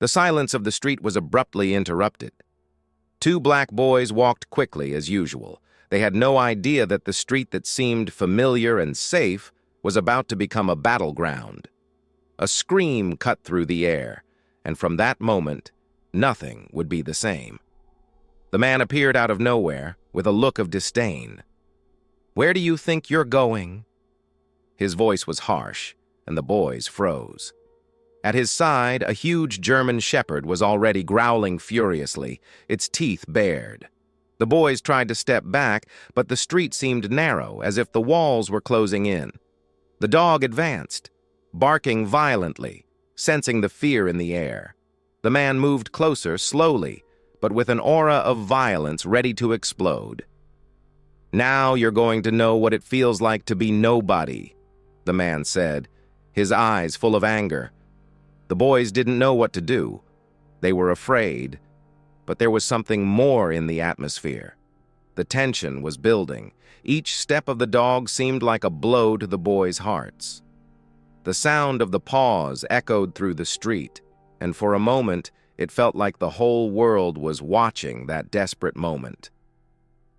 The silence of the street was abruptly interrupted. Two black boys walked quickly as usual. They had no idea that the street that seemed familiar and safe was about to become a battleground. A scream cut through the air, and from that moment, nothing would be the same. The man appeared out of nowhere with a look of disdain. "Where do you think you're going?" His voice was harsh, and the boys froze. At his side, a huge German shepherd was already growling furiously, its teeth bared. The boys tried to step back, but the street seemed narrow, as if the walls were closing in. The dog advanced, barking violently, sensing the fear in the air. The man moved closer, slowly, but with an aura of violence ready to explode. "Now you're going to know what it feels like to be nobody," the man said, his eyes full of anger. The boys didn't know what to do. They were afraid, but there was something more in the atmosphere. The tension was building. Each step of the dog seemed like a blow to the boys' hearts. The sound of the paws echoed through the street, and for a moment it felt like the whole world was watching that desperate moment.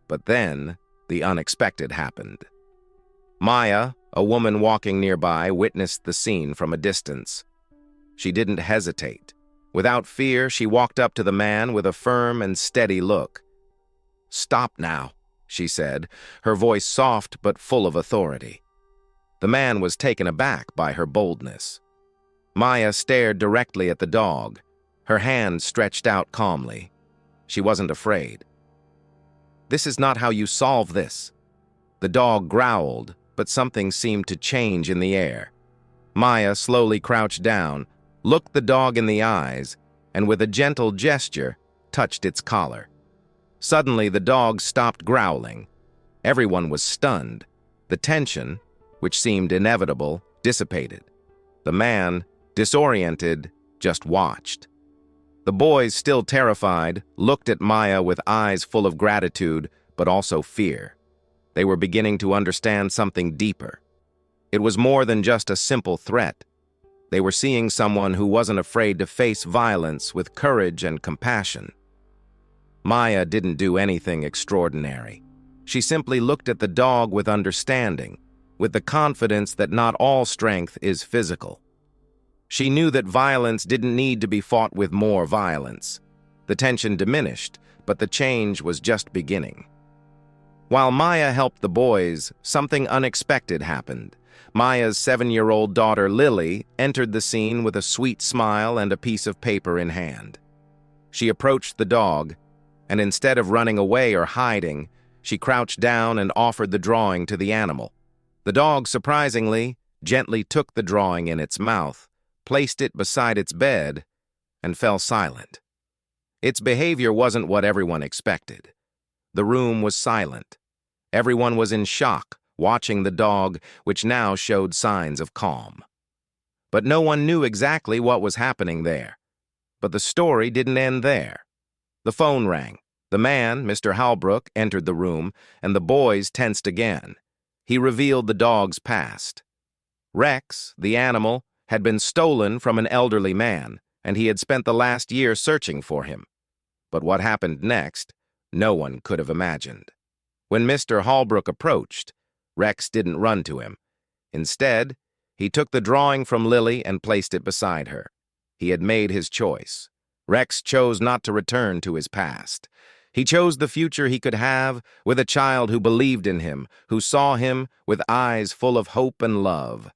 But then the unexpected happened. Maya, a woman walking nearby, witnessed the scene from a distance. She didn't hesitate. Without fear, she walked up to the man with a firm and steady look. "Stop now," she said, her voice soft but full of authority. The man was taken aback by her boldness. Maya stared directly at the dog, her hand stretched out calmly. She wasn't afraid. "This is not how you solve this." The dog growled, but something seemed to change in the air. Maya slowly crouched down, looked the dog in the eyes, and with a gentle gesture, touched its collar. Suddenly, the dog stopped growling. Everyone was stunned. The tension, which seemed inevitable, dissipated. The man, disoriented, just watched. The boys, still terrified, looked at Maya with eyes full of gratitude, but also fear. They were beginning to understand something deeper. It was more than just a simple threat. They were seeing someone who wasn't afraid to face violence with courage and compassion. Maya didn't do anything extraordinary. She simply looked at the dog with understanding, with the confidence that not all strength is physical. She knew that violence didn't need to be fought with more violence. The tension diminished, but the change was just beginning. While Maya helped the boys, something unexpected happened. Maya's 7-year-old daughter, Lily, entered the scene with a sweet smile and a piece of paper in hand. She approached the dog, and instead of running away or hiding, she crouched down and offered the drawing to the animal. The dog, surprisingly, gently took the drawing in its mouth, placed it beside its bed, and fell silent. Its behavior wasn't what everyone expected. The room was silent. Everyone was in shock, watching the dog, which now showed signs of calm. But no one knew exactly what was happening there. But the story didn't end there. The phone rang. The man, Mr. Holbrook, entered the room, and the boys tensed again. He revealed the dog's past. Rex, the animal, had been stolen from an elderly man, and he had spent the last year searching for him. But what happened next, no one could have imagined. When Mr. Holbrook approached, Rex didn't run to him. Instead, he took the drawing from Lily and placed it beside her. He had made his choice. Rex chose not to return to his past. He chose the future he could have with a child who believed in him, who saw him with eyes full of hope and love.